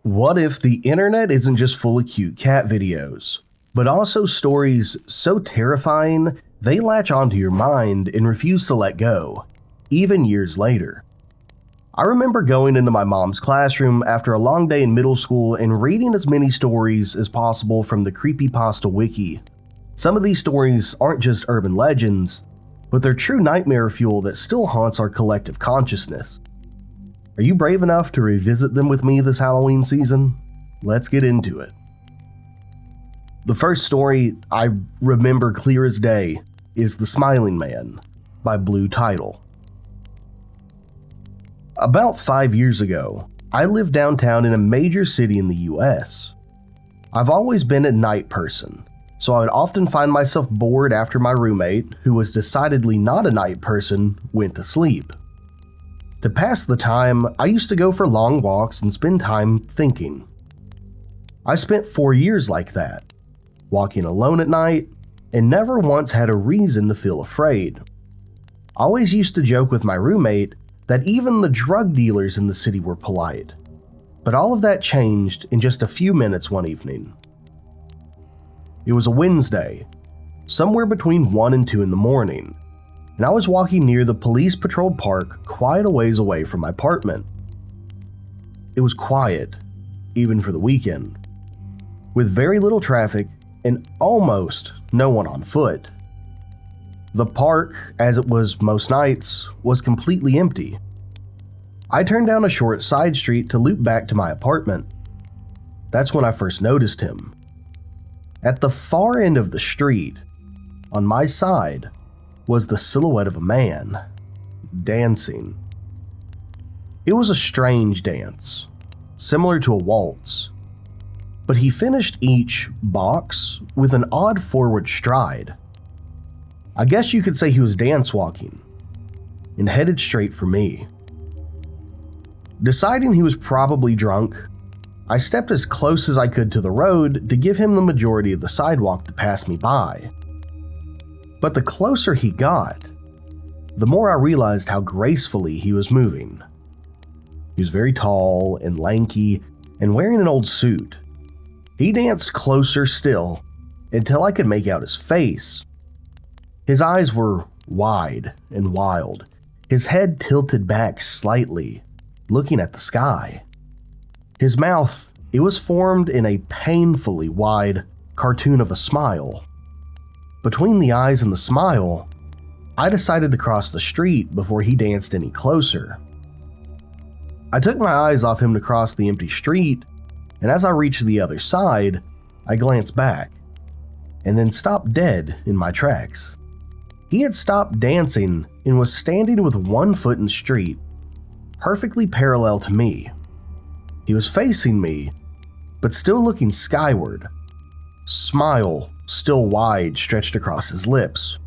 What if the internet isn't just full of cute cat videos, but also stories so terrifying they latch onto your mind and refuse to let go, even years later? I remember going into my mom's classroom after a long day in middle school and reading as many stories as possible from the Creepypasta wiki. Some of these stories aren't just urban legends, but they're true nightmare fuel that still haunts our collective consciousness. Are you brave enough to revisit them with me this Halloween season? Let's get into it. The first story I remember clear as day is The Smiling Man by Blue Tidal. About 5 years ago, I lived downtown in a major city in the US. I've always been a night person, so I would often find myself bored after my roommate, who was decidedly not a night person, went to sleep. To pass the time, I used to go for long walks and spend time thinking. I spent 4 years like that, walking alone at night, and never once had a reason to feel afraid. I always used to joke with my roommate that even the drug dealers in the city were polite. But all of that changed in just a few minutes one evening. It was a Wednesday, somewhere between 1 and 2 in the morning, and I was walking near the police-patrolled park quite a ways away from my apartment. It was quiet, even for the weekend, with very little traffic and almost no one on foot. The park, as it was most nights, was completely empty. I turned down a short side street to loop back to my apartment. That's when I first noticed him. At the far end of the street, on my side, was the silhouette of a man, dancing. It was a strange dance, similar to a waltz, but he finished each box with an odd forward stride. I guess you could say he was dance walking, and headed straight for me. Deciding he was probably drunk, I stepped as close as I could to the road to give him the majority of the sidewalk to pass me by. But the closer he got, the more I realized how gracefully he was moving. He was very tall and lanky and wearing an old suit. He danced closer still until I could make out his face. His eyes were wide and wild, his head tilted back slightly, looking at the sky. His mouth, it was formed in a painfully wide cartoon of a smile. Between the eyes and the smile, I decided to cross the street before he danced any closer. I took my eyes off him to cross the empty street, and as I reached the other side, I glanced back, and then stopped dead in my tracks. He had stopped dancing and was standing with one foot in the street, perfectly parallel to me. He was facing me, but still looking skyward, smile still wide stretched across his lips.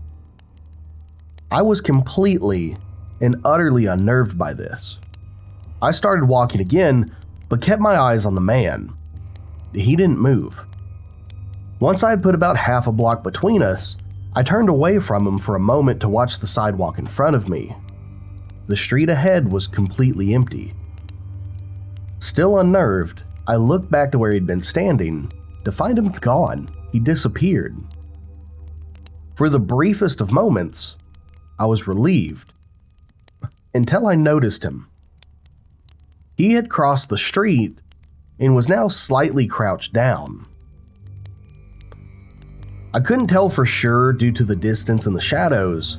I was completely and utterly unnerved by this. I started walking again, but kept my eyes on the man. He didn't move. Once I had put about half a block between us, I turned away from him for a moment to watch the sidewalk in front of me. The street ahead was completely empty. Still unnerved, I looked back to where he'd been standing to find him gone. He disappeared. For the briefest of moments, I was relieved, until I noticed him. He had crossed the street and was now slightly crouched down. I couldn't tell for sure due to the distance and the shadows,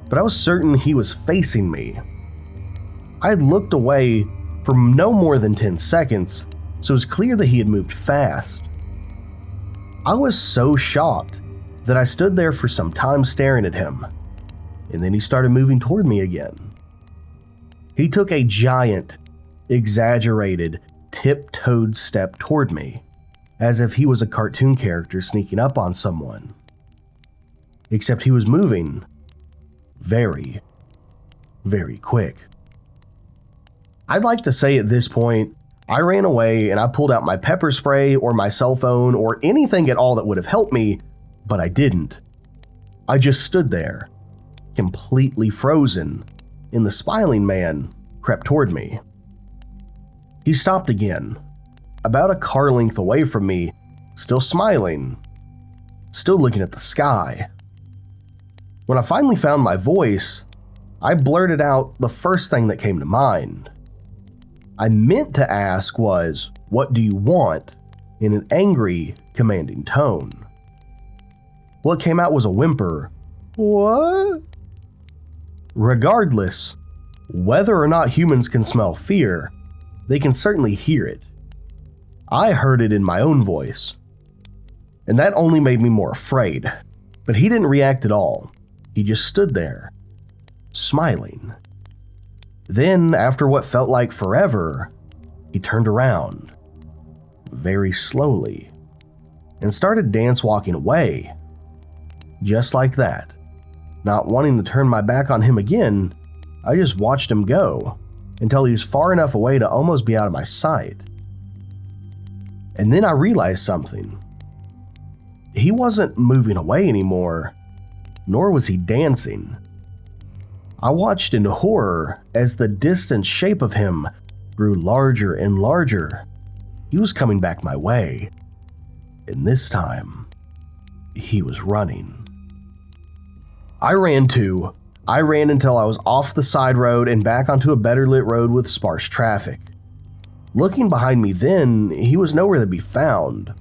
but I was certain he was facing me. I had looked away for no more than 10 seconds, so it was clear that he had moved fast. I was so shocked that I stood there for some time staring at him, and then he started moving toward me again. He took a giant, exaggerated, tiptoed step toward me, as if he was a cartoon character sneaking up on someone. Except he was moving very, very quick. I'd like to say at this point, I ran away and I pulled out my pepper spray or my cell phone or anything at all that would have helped me, but I didn't. I just stood there, completely frozen, and the smiling man crept toward me. He stopped again, about a car length away from me, still smiling, still looking at the sky. When I finally found my voice, I blurted out the first thing that came to mind. I meant to ask was, "What do you want?" in an angry, commanding tone. What came out was a whimper. What? Regardless, whether or not humans can smell fear, they can certainly hear it. I heard it in my own voice, and that only made me more afraid. But he didn't react at all. He just stood there, smiling. Then, after what felt like forever, he turned around, very slowly, and started dance walking away. Just like that. Not wanting to turn my back on him again, I just watched him go until he was far enough away to almost be out of my sight. And then I realized something. He wasn't moving away anymore, nor was he dancing. I watched in horror as the distant shape of him grew larger and larger. He was coming back my way, and this time, he was running. I ran too. I ran until I was off the side road and back onto a better lit road with sparse traffic. Looking behind me then, he was nowhere to be found.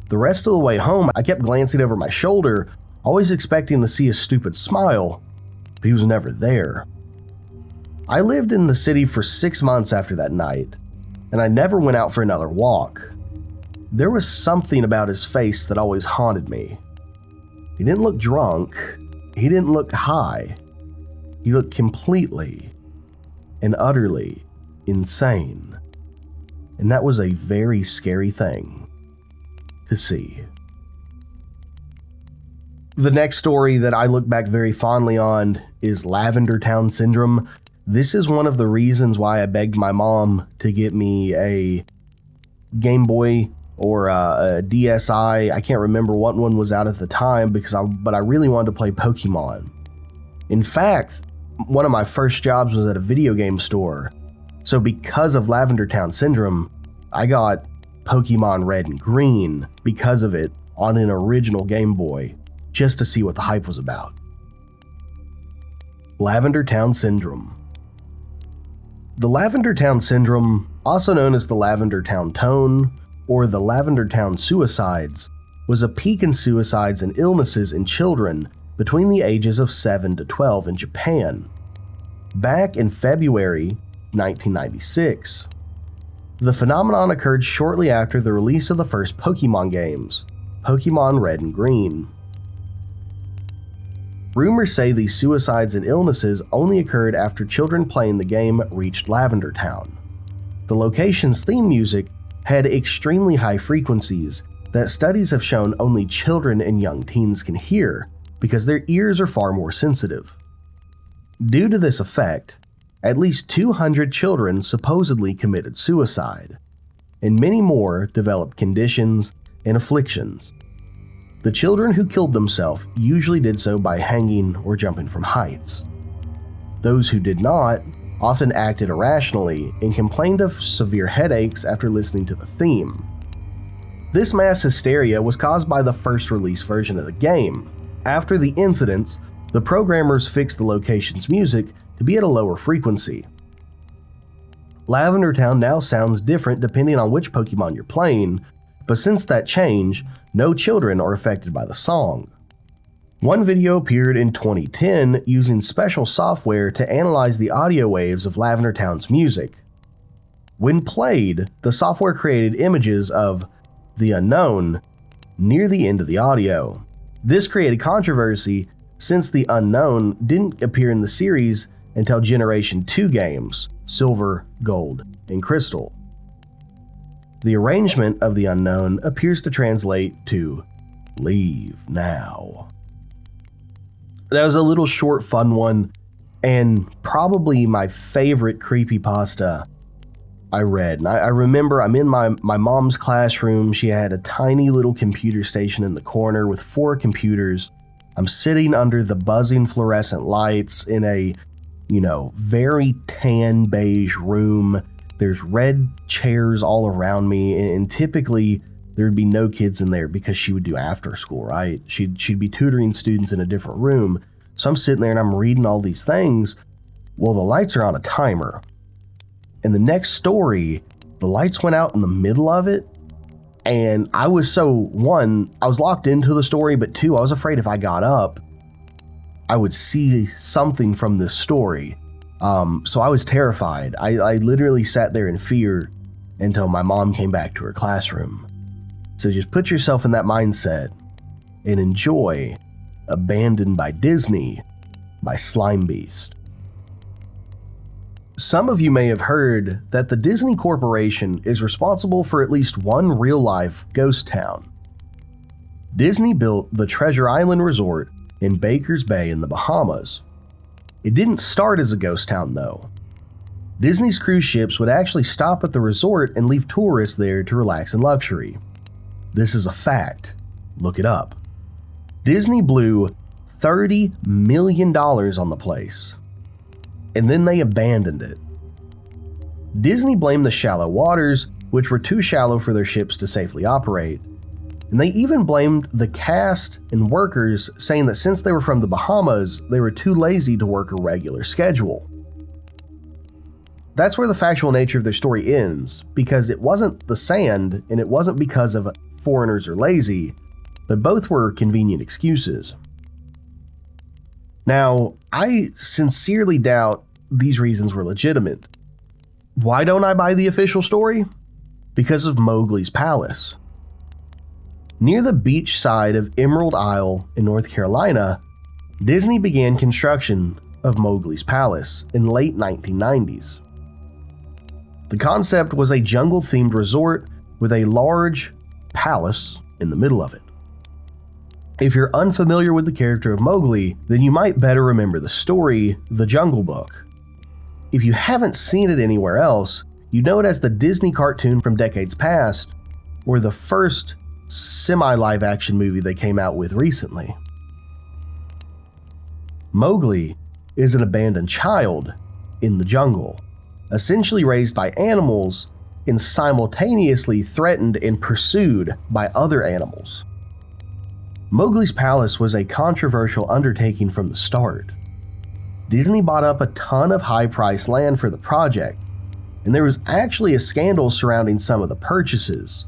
The rest of the way home, I kept glancing over my shoulder, always expecting to see a stupid smile, but he was never there. I lived in the city for 6 months after that night, and I never went out for another walk. There was something about his face that always haunted me. He didn't look drunk. He didn't look high. He looked completely and utterly insane. And that was a very scary thing to see. The next story that I look back very fondly on is Lavender Town Syndrome. This is one of the reasons why I begged my mom to get me a Game Boy or a DSi. I can't remember what one was out at the time but I really wanted to play Pokemon. In fact, one of my first jobs was at a video game store. So because of Lavender Town Syndrome, I got Pokemon Red and Green because of it on an original Game Boy, just to see what the hype was about. Lavender Town Syndrome. The Lavender Town Syndrome, also known as the Lavender Town Tone or the Lavender Town Suicides, was a peak in suicides and illnesses in children between the ages of 7 to 12 in Japan, back in February 1996. The phenomenon occurred shortly after the release of the first Pokemon games, Pokemon Red and Green. Rumors say these suicides and illnesses only occurred after children playing the game reached Lavender Town. The location's theme music had extremely high frequencies that studies have shown only children and young teens can hear because their ears are far more sensitive. Due to this effect, at least 200 children supposedly committed suicide, and many more developed conditions and afflictions. The children who killed themselves usually did so by hanging or jumping from heights. Those who did not often acted irrationally and complained of severe headaches after listening to the theme. This mass hysteria was caused by the first release version of the game. After the incidents, the programmers fixed the location's music to be at a lower frequency. Lavender Town now sounds different depending on which Pokemon you're playing, but since that change, no children are affected by the song. One video appeared in 2010 using special software to analyze the audio waves of Lavender Town's music. When played, the software created images of the unknown near the end of the audio. This created controversy since the unknown didn't appear in the series until Generation 2 games, Silver, Gold, and Crystal. The arrangement of the unknown appears to translate to "Leave now." That was a little short, fun one, and probably my favorite creepypasta I read. And I remember I'm in my mom's classroom. She had a tiny little computer station in the corner with 4 computers. I'm sitting under the buzzing fluorescent lights in a, very tan beige room. There's red chairs all around me, and typically there'd be no kids in there because she would do after school, right? She'd be tutoring students in a different room. So I'm sitting there and I'm reading all these things. Well, the lights are on a timer. And the next story, the lights went out in the middle of it. And I was one, I was locked into the story, but two, I was afraid if I got up, I would see something from this story. So I was terrified. I literally sat there in fear until my mom came back to her classroom. So just put yourself in that mindset and enjoy Abandoned by Disney by Slime Beast. Some of you may have heard that the Disney Corporation is responsible for at least one real-life ghost town. Disney built the Treasure Island Resort in Baker's Bay in the Bahamas. It didn't start as a ghost town though. Disney's cruise ships would actually stop at the resort and leave tourists there to relax in luxury. This is a fact. Look it up. Disney blew $30 million on the place, and then they abandoned it. Disney blamed the shallow waters, which were too shallow for their ships to safely operate. And they even blamed the cast and workers, saying that since they were from the Bahamas, they were too lazy to work a regular schedule. That's where the factual nature of their story ends, because it wasn't the sand and it wasn't because of foreigners are lazy, but both were convenient excuses. Now, I sincerely doubt these reasons were legitimate. Why don't I buy the official story? Because of Mowgli's Palace. Near the beach side of Emerald Isle in North Carolina, Disney began construction of Mowgli's Palace in the late 1990s. The concept was a jungle-themed resort with a large palace in the middle of it. If you're unfamiliar with the character of Mowgli, then you might better remember the story, The Jungle Book. If you haven't seen it anywhere else, you know it as the Disney cartoon from decades past, or the first semi-live action movie they came out with recently. Mowgli is an abandoned child in the jungle, essentially raised by animals and simultaneously threatened and pursued by other animals. Mowgli's Palace was a controversial undertaking from the start. Disney bought up a ton of high-priced land for the project, and there was actually a scandal surrounding some of the purchases.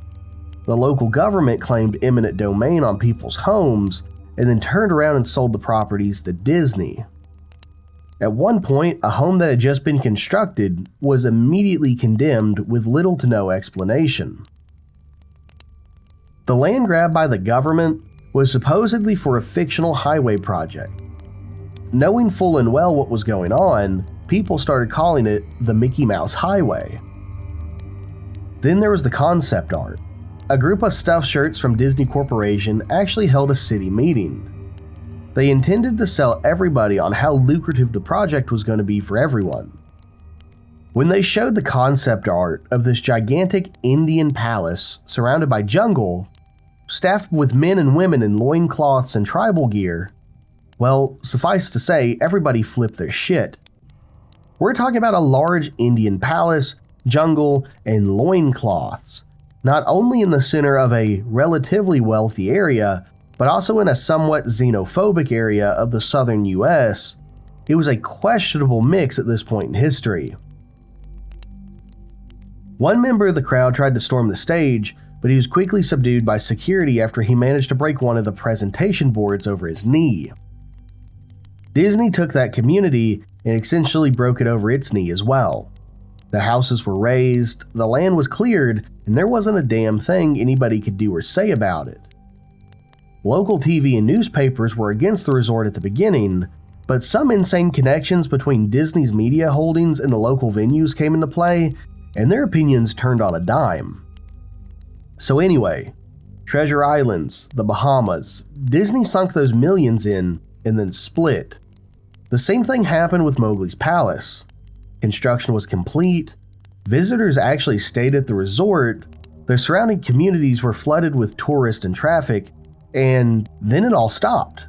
The local government claimed eminent domain on people's homes and then turned around and sold the properties to Disney. At one point, a home that had just been constructed was immediately condemned with little to no explanation. The land grab by the government was supposedly for a fictional highway project. Knowing full and well what was going on, people started calling it the Mickey Mouse Highway. Then there was the concept art. A group of stuffed shirts from Disney Corporation actually held a city meeting. They intended to sell everybody on how lucrative the project was going to be for everyone. When they showed the concept art of this gigantic Indian palace surrounded by jungle, staffed with men and women in loincloths and tribal gear, well, suffice to say, everybody flipped their shit. We're talking about a large Indian palace, jungle, and loincloths, not only in the center of a relatively wealthy area, but also in a somewhat xenophobic area of the southern US. It was a questionable mix at this point in history. One member of the crowd tried to storm the stage, but he was quickly subdued by security after he managed to break one of the presentation boards over his knee. Disney took that community and essentially broke it over its knee as well. The houses were razed, the land was cleared, and there wasn't a damn thing anybody could do or say about it. Local TV and newspapers were against the resort at the beginning, but some insane connections between Disney's media holdings and the local venues came into play, and their opinions turned on a dime. So anyway, Treasure Islands, the Bahamas, Disney sunk those millions in and then split. The same thing happened with Mowgli's Palace. Construction was complete, visitors actually stayed at the resort, the surrounding communities were flooded with tourists and traffic, and then it all stopped.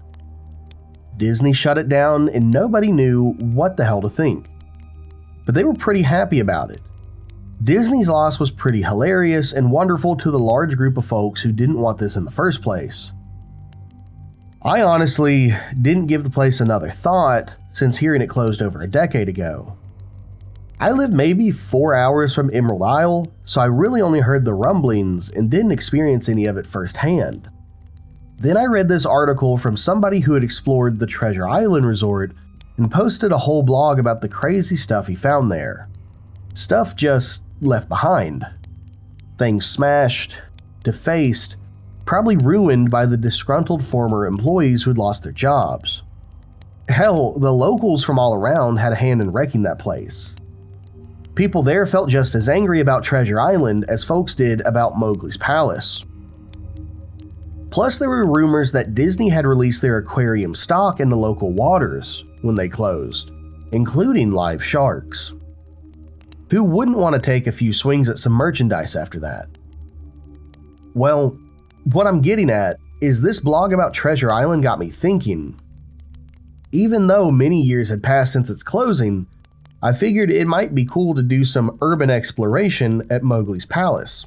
Disney shut it down and nobody knew what the hell to think. But they were pretty happy about it. Disney's loss was pretty hilarious and wonderful to the large group of folks who didn't want this in the first place. I honestly didn't give the place another thought since hearing it closed over a decade ago. I live maybe 4 hours from Emerald Isle, so I really only heard the rumblings and didn't experience any of it firsthand. Then I read this article from somebody who had explored the Treasure Island resort and posted a whole blog about the crazy stuff he found there. Stuff just left behind. Things smashed, defaced, probably ruined by the disgruntled former employees who'd lost their jobs. Hell, the locals from all around had a hand in wrecking that place. People there felt just as angry about Treasure Island as folks did about Mowgli's Palace. Plus, there were rumors that Disney had released their aquarium stock in the local waters when they closed, including live sharks. Who wouldn't want to take a few swings at some merchandise after that? Well, what I'm getting at is this blog about Treasure Island got me thinking. Even though many years had passed since its closing, I figured it might be cool to do some urban exploration at Mowgli's Palace.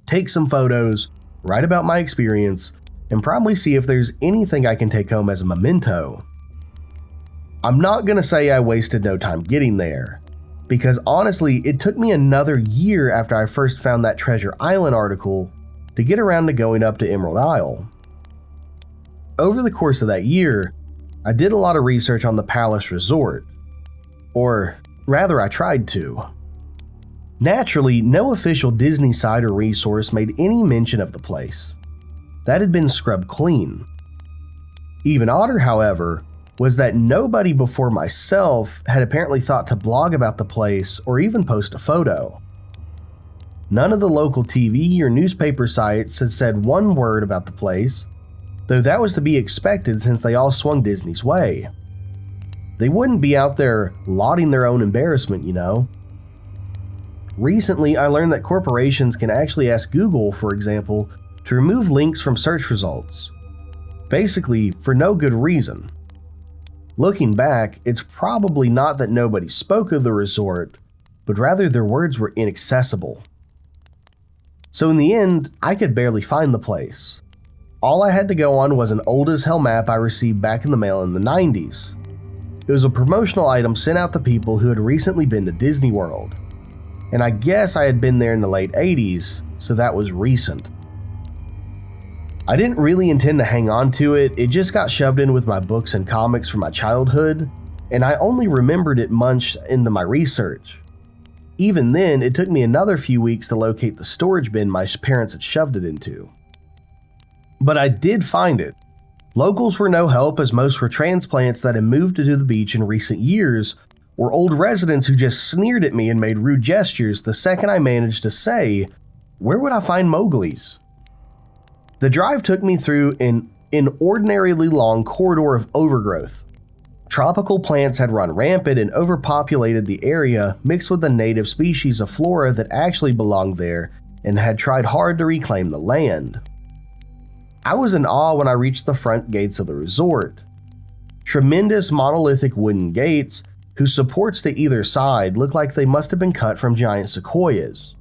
Take some photos, write about my experience, and probably see if there's anything I can take home as a memento. I'm not going to say I wasted no time getting there, because honestly, it took me another year after I first found that Treasure Island article to get around to going up to Emerald Isle. Over the course of that year, I did a lot of research on the Palace Resort. Or rather, I tried to. Naturally, no official Disney site or resource made any mention of the place. That had been scrubbed clean. Even odder, however, was that nobody before myself had apparently thought to blog about the place or even post a photo. None of the local TV or newspaper sites had said one word about the place, though that was to be expected since they all swung Disney's way. They wouldn't be out there lauding their own embarrassment, you know. Recently, I learned that corporations can actually ask Google, for example, to remove links from search results. Basically, for no good reason. Looking back, it's probably not that nobody spoke of the resort, but rather their words were inaccessible. So in the end, I could barely find the place. All I had to go on was an old as hell map I received back in the mail in the 90s. It was a promotional item sent out to people who had recently been to Disney World. And I guess I had been there in the late 80s, so that was recent. I didn't really intend to hang on to it, it just got shoved in with my books and comics from my childhood, and I only remembered it munched into my research. Even then, it took me another few weeks to locate the storage bin my parents had shoved it into. But I did find it. Locals were no help, as most were transplants that had moved to the beach in recent years, or old residents who just sneered at me and made rude gestures the second I managed to say, "Where would I find Mowgli's?" The drive took me through an inordinately long corridor of overgrowth. Tropical plants had run rampant and overpopulated the area, mixed with the native species of flora that actually belonged there and had tried hard to reclaim the land. I was in awe when I reached the front gates of the resort. Tremendous monolithic wooden gates, whose supports to either side looked like they must have been cut from giant sequoias.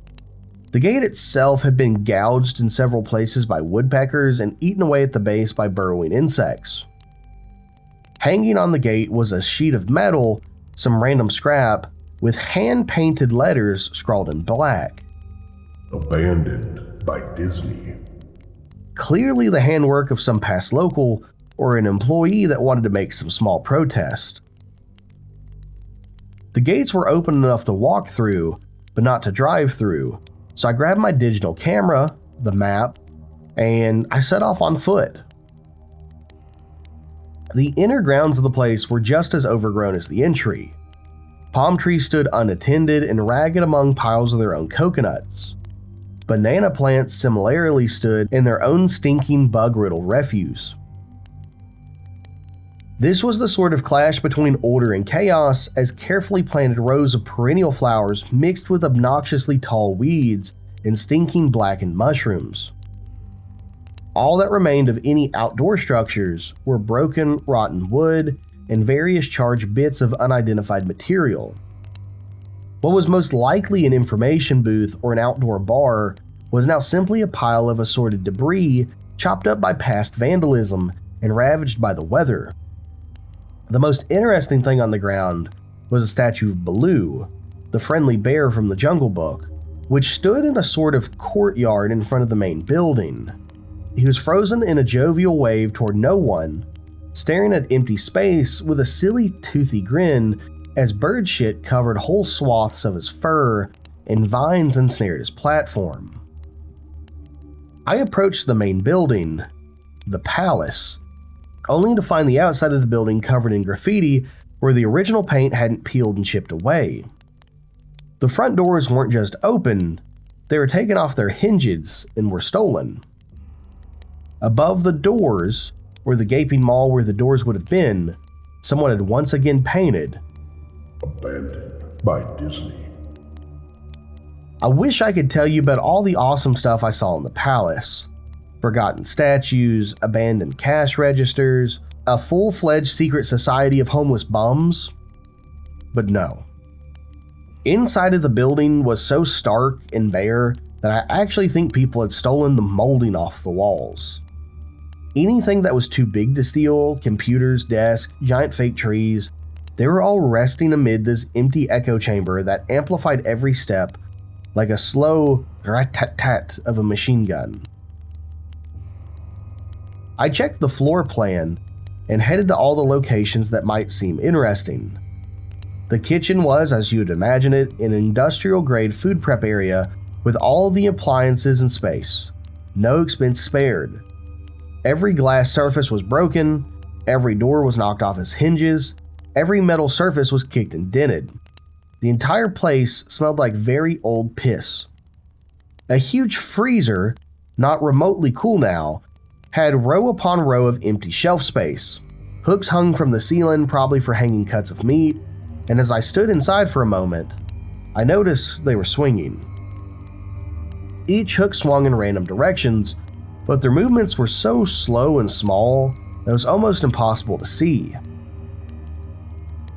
The gate itself had been gouged in several places by woodpeckers and eaten away at the base by burrowing insects. Hanging on the gate was a sheet of metal, some random scrap, with hand-painted letters scrawled in black. Abandoned by Disney. Clearly the handwork of some past local or an employee that wanted to make some small protest. The gates were open enough to walk through, but not to drive through, so I grabbed my digital camera, the map, and I set off on foot. The inner grounds of the place were just as overgrown as the entry. Palm trees stood unattended and ragged among piles of their own coconuts. Banana plants similarly stood in their own stinking bug-riddled refuse. This was the sort of clash between order and chaos, as carefully planted rows of perennial flowers mixed with obnoxiously tall weeds and stinking blackened mushrooms. All that remained of any outdoor structures were broken, rotten wood and various charged bits of unidentified material. What was most likely an information booth or an outdoor bar was now simply a pile of assorted debris chopped up by past vandalism and ravaged by the weather. The most interesting thing on the ground was a statue of Baloo, the friendly bear from the Jungle Book, which stood in a sort of courtyard in front of the main building. He was frozen in a jovial wave toward no one, staring at empty space with a silly, toothy grin as bird shit covered whole swaths of his fur and vines ensnared his platform. I approached the main building, the palace, only to find the outside of the building covered in graffiti where the original paint hadn't peeled and chipped away. The front doors weren't just open, they were taken off their hinges and were stolen. Above the doors, or the gaping maw where the doors would have been, someone had once again painted, "Abandoned by Disney." I wish I could tell you about all the awesome stuff I saw in the palace. Forgotten statues, abandoned cash registers, a full-fledged secret society of homeless bums. But no. Inside of the building was so stark and bare that I actually think people had stolen the molding off the walls. Anything that was too big to steal, computers, desks, giant fake trees, they were all resting amid this empty echo chamber that amplified every step like a slow rat-tat-tat of a machine gun. I checked the floor plan and headed to all the locations that might seem interesting. The kitchen was, as you would imagine it, an industrial-grade food prep area with all the appliances and space. No expense spared. Every glass surface was broken, every door was knocked off its hinges, every metal surface was kicked and dented. The entire place smelled like very old piss. A huge freezer, not remotely cool now, had row upon row of empty shelf space. Hooks hung from the ceiling, probably for hanging cuts of meat, and as I stood inside for a moment, I noticed they were swinging. Each hook swung in random directions, but their movements were so slow and small that it was almost impossible to see.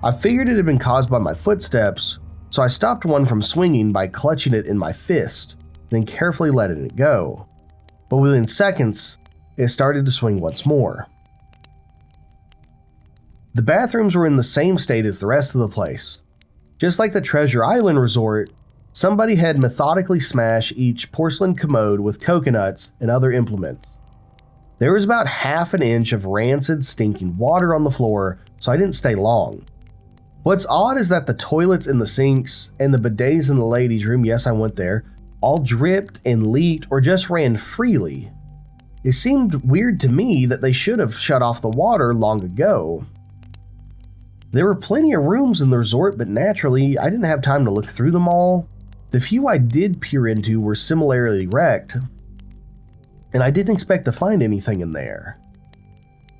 I figured it had been caused by my footsteps, so I stopped one from swinging by clutching it in my fist, then carefully letting it go. But within seconds, it started to swing once more. The bathrooms were in the same state as the rest of the place. Just like the Treasure Island Resort, somebody had methodically smashed each porcelain commode with coconuts and other implements. There was about half an inch of rancid, stinking water on the floor, so I didn't stay long. What's odd is that the toilets and the sinks and the bidets in the ladies' room, yes, I went there, all dripped and leaked or just ran freely. It seemed weird to me that they should have shut off the water long ago. There were plenty of rooms in the resort, but naturally, I didn't have time to look through them all. The few I did peer into were similarly wrecked, and I didn't expect to find anything in there.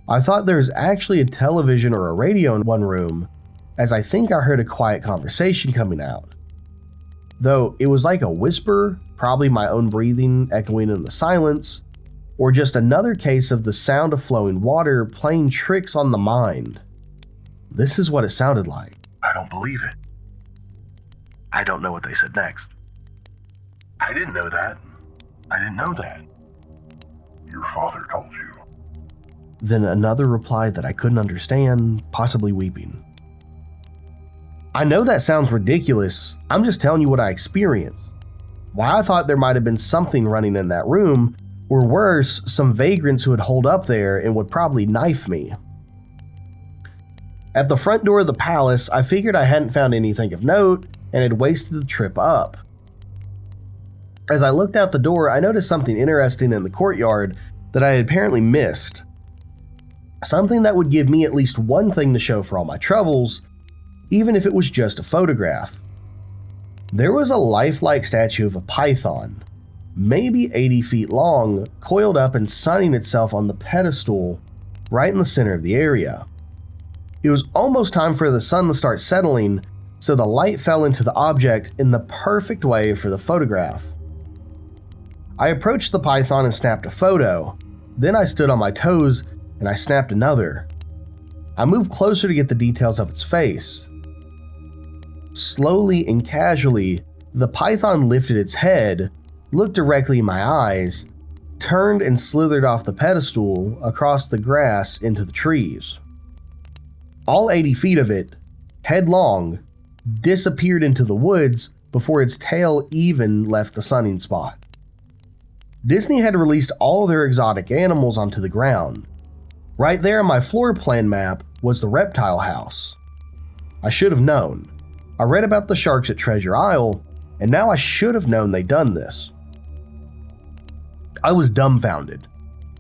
I thought there was actually a television or a radio in one room, as I think I heard a quiet conversation coming out. Though it was like a whisper, probably my own breathing echoing in the silence, or just another case of the sound of flowing water playing tricks on the mind. This is what it sounded like. "I don't believe it." I don't know what they said next. "I didn't know that. I didn't know that." "Your father told you." Then another replied that I couldn't understand, possibly weeping. I know that sounds ridiculous. I'm just telling you what I experienced. Why I thought there might have been something running in that room, or worse, some vagrants who had holed up there and would probably knife me. At the front door of the palace, I figured I hadn't found anything of note and had wasted the trip up. As I looked out the door, I noticed something interesting in the courtyard that I had apparently missed. Something that would give me at least one thing to show for all my troubles, even if it was just a photograph. There was a lifelike statue of a python, maybe 80 feet long, coiled up and sunning itself on the pedestal right in the center of the area. It was almost time for the sun to start settling, so the light fell into the object in the perfect way for the photograph. I approached the python and snapped a photo. Then I stood on my toes and I snapped another. I moved closer to get the details of its face. Slowly and casually, the python lifted its head, looked directly in my eyes, turned and slithered off the pedestal across the grass into the trees. All 80 feet of it, headlong, disappeared into the woods before its tail even left the sunning spot. Disney had released all their exotic animals onto the ground. Right there on my floor plan map was the reptile house. I should have known. I read about the sharks at Treasure Isle, and now I should have known they'd done this. I was dumbfounded,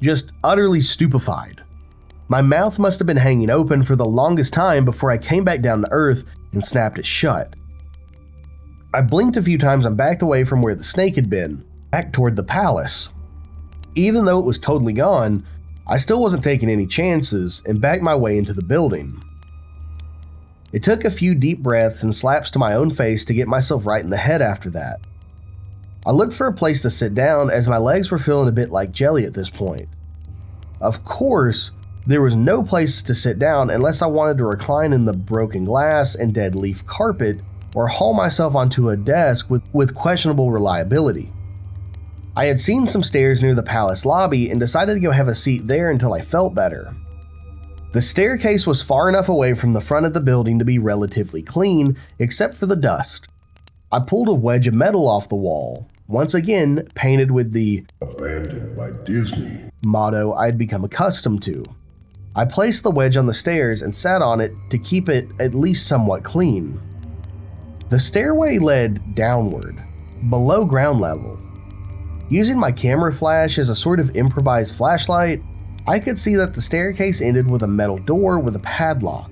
just utterly stupefied. My mouth must have been hanging open for the longest time before I came back down to earth and snapped it shut. I blinked a few times and backed away from where the snake had been, back toward the palace. Even though it was totally gone, I still wasn't taking any chances and backed my way into the building. It took a few deep breaths and slaps to my own face to get myself right in the head after that. I looked for a place to sit down as my legs were feeling a bit like jelly at this point. Of course, there was no place to sit down unless I wanted to recline in the broken glass and dead leaf carpet or haul myself onto a desk with questionable reliability. I had seen some stairs near the palace lobby and decided to go have a seat there until I felt better. The staircase was far enough away from the front of the building to be relatively clean, except for the dust. I pulled a wedge of metal off the wall, once again painted with the "Abandoned by Disney" motto I'd become accustomed to. I placed the wedge on the stairs and sat on it to keep it at least somewhat clean. The stairway led downward, below ground level. Using my camera flash as a sort of improvised flashlight, I could see that the staircase ended with a metal door with a padlock.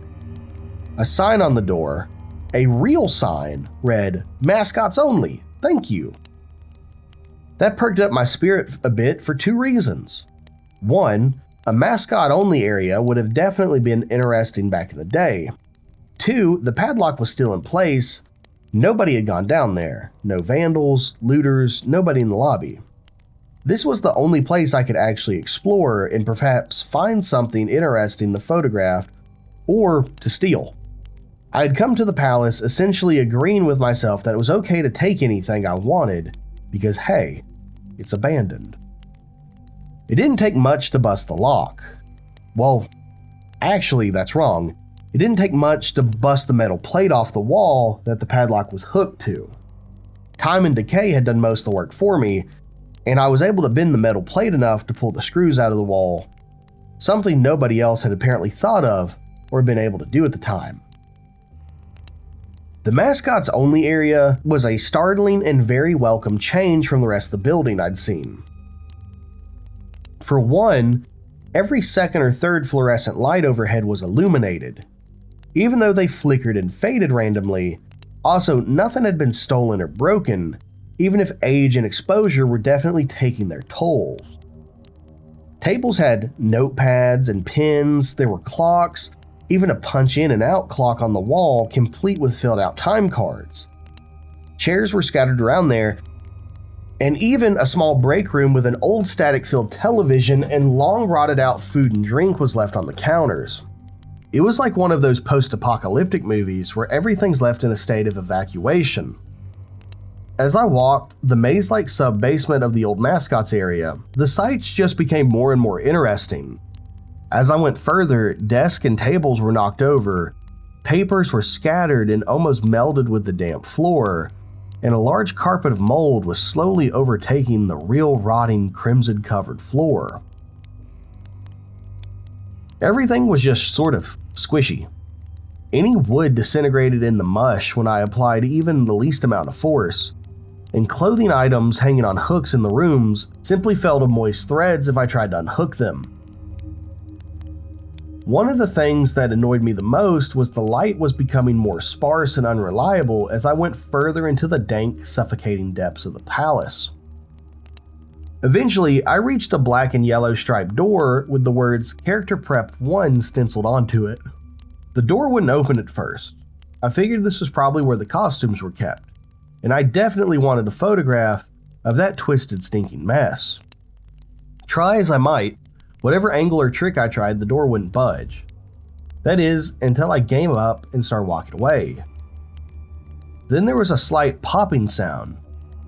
A sign on the door, a real sign, read, "Mascots only, thank you." That perked up my spirit a bit for two reasons. One, a mascot-only area would have definitely been interesting back in the day. Two, the padlock was still in place. Nobody had gone down there. No vandals, looters, nobody in the lobby. This was the only place I could actually explore and perhaps find something interesting to photograph or to steal. I had come to the palace essentially agreeing with myself that it was okay to take anything I wanted because, hey, it's abandoned. It didn't take much to bust the lock. Well, actually, that's wrong. It didn't take much to bust the metal plate off the wall that the padlock was hooked to. Time and decay had done most of the work for me, and I was able to bend the metal plate enough to pull the screws out of the wall, something nobody else had apparently thought of or been able to do at the time. The mascots only area was a startling and very welcome change from the rest of the building I'd seen. For one, every second or third fluorescent light overhead was illuminated. Even though they flickered and faded randomly, also nothing had been stolen or broken, even if age and exposure were definitely taking their tolls. Tables had notepads and pens, there were clocks, even a punch in and out clock on the wall complete with filled out time cards. Chairs were scattered around there, and even a small break room with an old static-filled television and long rotted out food and drink was left on the counters. It was like one of those post-apocalyptic movies where everything's left in a state of evacuation. As I walked the maze-like sub-basement of the old mascots area, the sights just became more and more interesting. As I went further, desks and tables were knocked over, papers were scattered and almost melded with the damp floor, and a large carpet of mold was slowly overtaking the real rotting crimson-covered floor. Everything was just sort of squishy. Any wood disintegrated in the mush when I applied even the least amount of force, and clothing items hanging on hooks in the rooms simply fell to moist threads if I tried to unhook them. One of the things that annoyed me the most was the light was becoming more sparse and unreliable as I went further into the dank, suffocating depths of the palace. Eventually, I reached a black and yellow striped door with the words Character Prep 1 stenciled onto it. The door wouldn't open at first. I figured this was probably where the costumes were kept, and I definitely wanted a photograph of that twisted, stinking mess. Try as I might, whatever angle or trick I tried, the door wouldn't budge. That is, until I gave up and started walking away. Then there was a slight popping sound,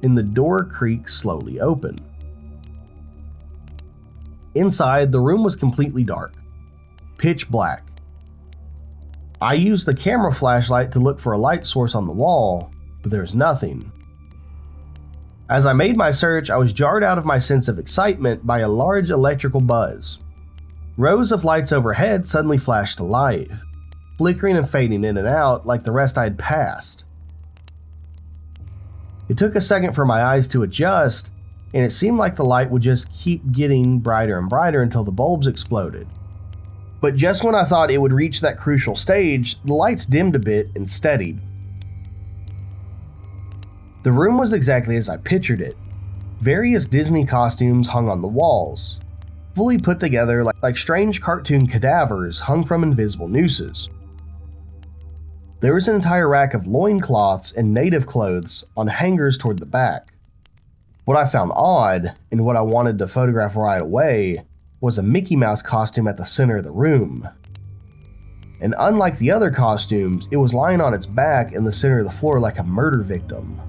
and the door creaked slowly open. Inside, the room was completely dark, pitch black. I used the camera flashlight to look for a light source on the wall, but there was nothing. As I made my search, I was jarred out of my sense of excitement by a large electrical buzz. Rows of lights overhead suddenly flashed to life, flickering and fading in and out like the rest I had passed. It took a second for my eyes to adjust, and it seemed like the light would just keep getting brighter and brighter until the bulbs exploded. But just when I thought it would reach that crucial stage, the lights dimmed a bit and steadied. The room was exactly as I pictured it. Various Disney costumes hung on the walls, fully put together like strange cartoon cadavers hung from invisible nooses. There was an entire rack of loincloths and native clothes on hangers toward the back. What I found odd, and what I wanted to photograph right away, was a Mickey Mouse costume at the center of the room. And unlike the other costumes, it was lying on its back in the center of the floor like a murder victim.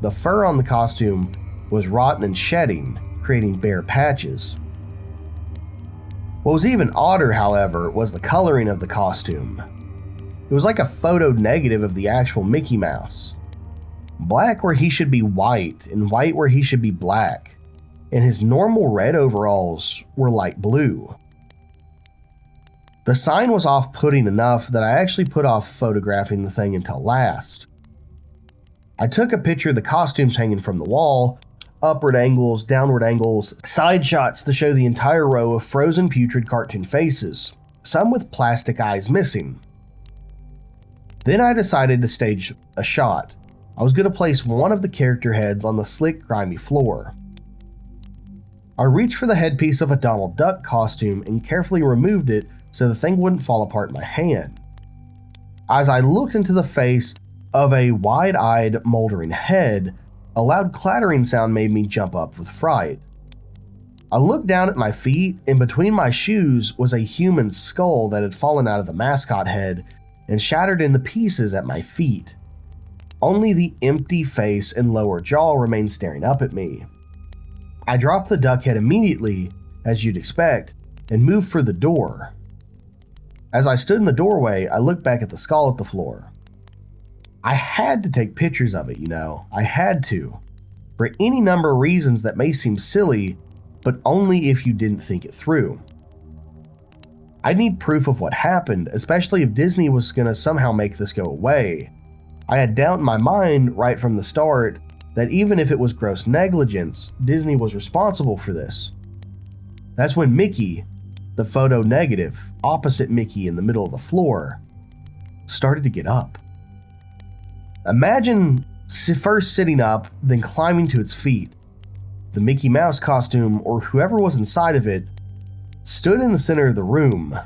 The fur on the costume was rotten and shedding, creating bare patches. What was even odder, however, was the coloring of the costume. It was like a photo negative of the actual Mickey Mouse. Black where he should be white, and white where he should be black, and his normal red overalls were light blue. The sign was off-putting enough that I actually put off photographing the thing until last. I took a picture of the costumes hanging from the wall, upward angles, downward angles, side shots to show the entire row of frozen putrid cartoon faces, some with plastic eyes missing. Then I decided to stage a shot. I was going to place one of the character heads on the slick, grimy floor. I reached for the headpiece of a Donald Duck costume and carefully removed it so the thing wouldn't fall apart in my hand. As I looked into the face of a wide-eyed, moldering head, a loud clattering sound made me jump up with fright. I looked down at my feet, and between my shoes was a human skull that had fallen out of the mascot head and shattered into pieces at my feet. Only the empty face and lower jaw remained staring up at me. I dropped the duck head immediately, as you'd expect, and moved for the door. As I stood in the doorway, I looked back at the skull at the floor. I had to take pictures of it, I had to. For any number of reasons that may seem silly, but only if you didn't think it through. I'd need proof of what happened, especially if Disney was going to somehow make this go away. I had doubt in my mind right from the start that even if it was gross negligence, Disney was responsible for this. That's when Mickey, the photo negative, opposite Mickey in the middle of the floor, started to get up. Imagine first sitting up, then climbing to its feet. The Mickey Mouse costume, or whoever was inside of it, stood in the center of the room,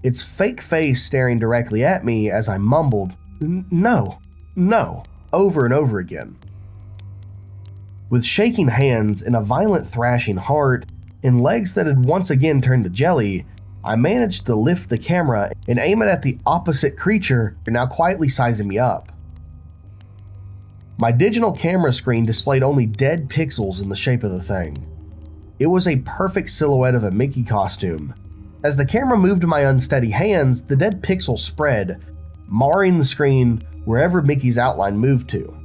its fake face staring directly at me as I mumbled, "No, no," over and over again. With shaking hands and a violent thrashing heart, and legs that had once again turned to jelly, I managed to lift the camera and aim it at the opposite creature, now quietly sizing me up. My digital camera screen displayed only dead pixels in the shape of the thing. It was a perfect silhouette of a Mickey costume. As the camera moved my unsteady hands, the dead pixels spread, marring the screen wherever Mickey's outline moved to.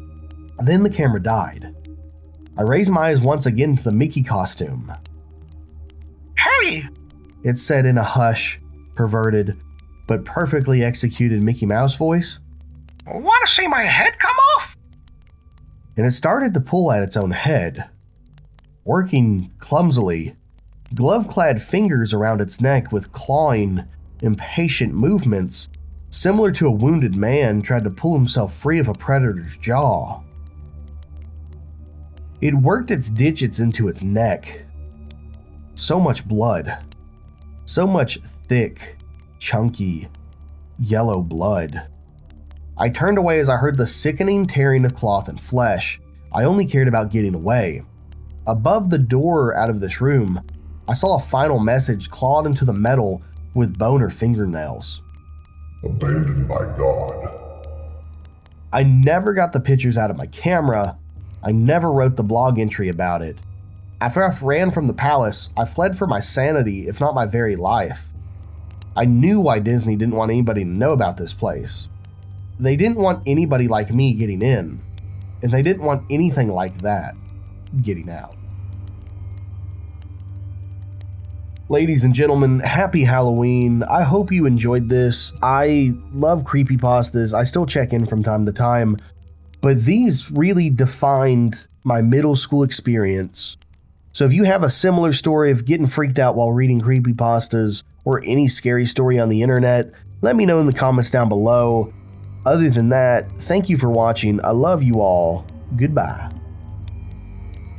Then the camera died. I raised my eyes once again to the Mickey costume. "Hurry!" It said in a hush, perverted, but perfectly executed Mickey Mouse voice. "Want to see my head come off?" And it started to pull at its own head, working clumsily, glove-clad fingers around its neck with clawing, impatient movements, similar to a wounded man trying to pull himself free of a predator's jaw. It worked its digits into its neck. So much blood. So much thick, chunky, yellow blood. I turned away as I heard the sickening tearing of cloth and flesh. I only cared about getting away. Above the door out of this room, I saw a final message clawed into the metal with bone or fingernails. Abandoned by God. I never got the pictures out of my camera. I never wrote the blog entry about it. After I ran from the palace, I fled for my sanity, if not my very life. I knew why Disney didn't want anybody to know about this place. They didn't want anybody like me getting in, and they didn't want anything like that getting out. Ladies and gentlemen, happy Halloween. I hope you enjoyed this. I love creepypastas. I still check in from time to time, but these really defined my middle school experience. So if you have a similar story of getting freaked out while reading creepypastas or any scary story on the internet, let me know in the comments down below. Other than that, thank you for watching. I love you all. Goodbye.